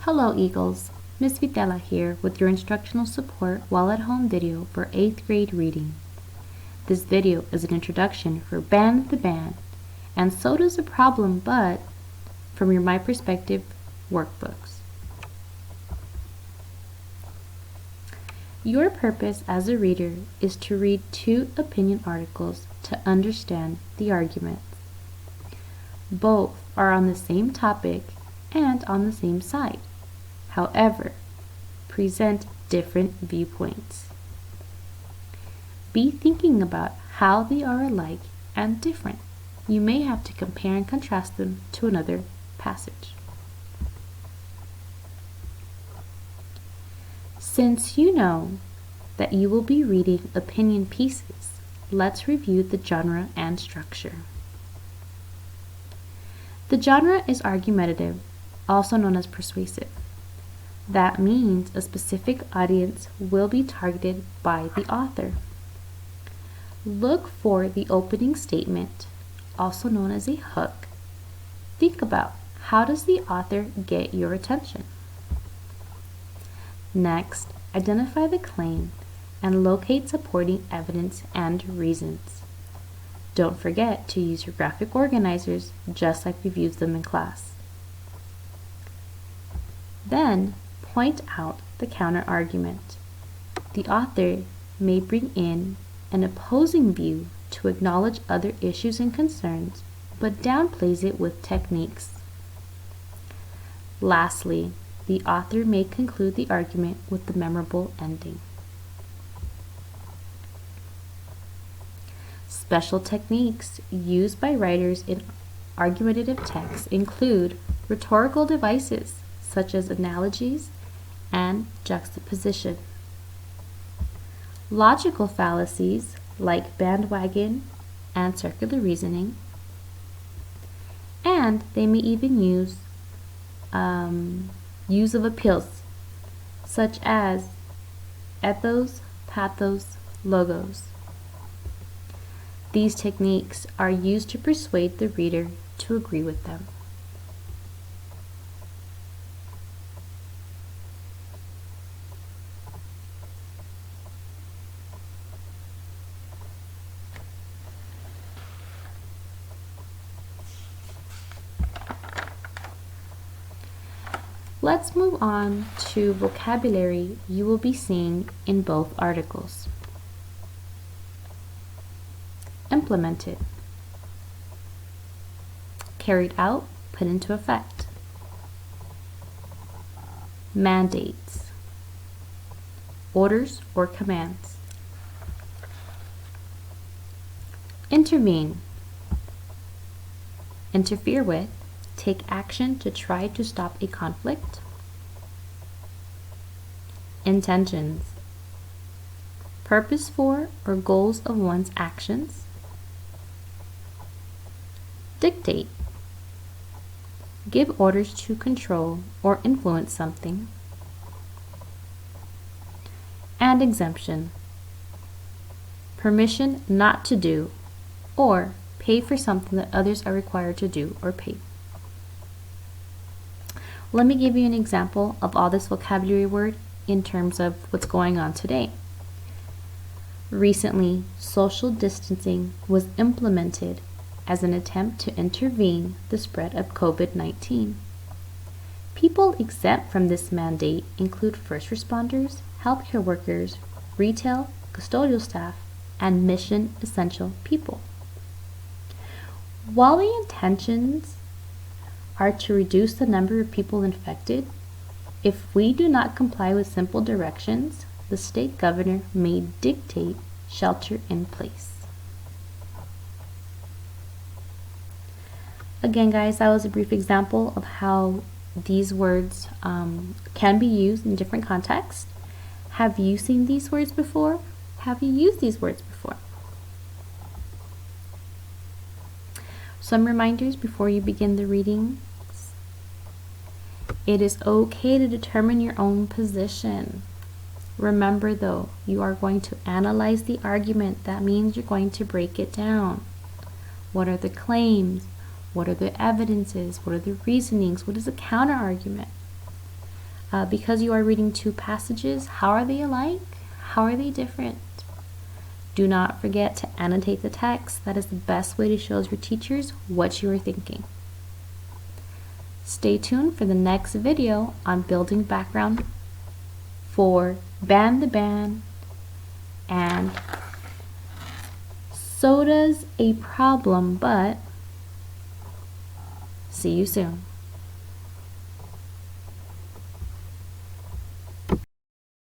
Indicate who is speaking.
Speaker 1: Hello Eagles, Miss Vitela here with your instructional support while at home video for 8th grade reading. This video is an introduction for Band the Band and So Does a Problem But from your My Perspective workbooks. Your purpose as a reader is to read 2 opinion articles to understand the argument. Both are on the same topic and on the same side. However, present different viewpoints. Be thinking about how they are alike and different. You may have to compare and contrast them to another passage. Since you know that you will be reading opinion pieces, let's review the genre and structure. The genre is argumentative, also known as persuasive. That means a specific audience will be targeted by the author. Look for the opening statement, also known as a hook. Think about how does the author get your attention. Next, identify the claim and locate supporting evidence and reasons. Don't forget to use your graphic organizers just like we've used them in class. Then, point out the counter-argument. The author may bring in an opposing view to acknowledge other issues and concerns, but downplays it with techniques. Lastly, the author may conclude the argument with the memorable ending. Special techniques used by writers in argumentative texts include rhetorical devices such as analogies and juxtaposition, logical fallacies like bandwagon and circular reasoning, and they may even use use of appeals such as ethos, pathos, logos. These techniques are used to persuade the reader to agree with them. Let's move on to vocabulary you will be seeing in both articles. Implemented. Carried out, put into effect. Mandates. Orders or commands. Intervene. Interfere with. Take action to try to stop a conflict. Intentions. Purpose for or goals of one's actions. Dictate. Give orders to control or influence something. And exemption. Permission not to do or pay for something that others are required to do or pay. Let me give you an example of all this vocabulary word in terms of what's going on today. Recently, social distancing was implemented as an attempt to intervene the spread of COVID-19. People exempt from this mandate include first responders, healthcare workers, retail, custodial staff, and mission essential people. While the intentions are to reduce the number of people infected, if we do not comply with simple directions, the state governor may dictate shelter in place. Again, guys, that was a brief example of how these words can be used in different contexts. Have you seen these words before? Have you used these words before? Some reminders before you begin the reading. It is okay to determine your own position. Remember though, you are going to analyze the argument. That means you're going to break it down. What are the claims? What are the evidences? What are the reasonings? What is the counter argument? Because you are reading two passages, how are they alike? How are they different? Do not forget to annotate the text. That is the best way to show your teachers what you are thinking. Stay tuned for the next video on building background for Ban the Ban and Soda's a Problem, but see you soon.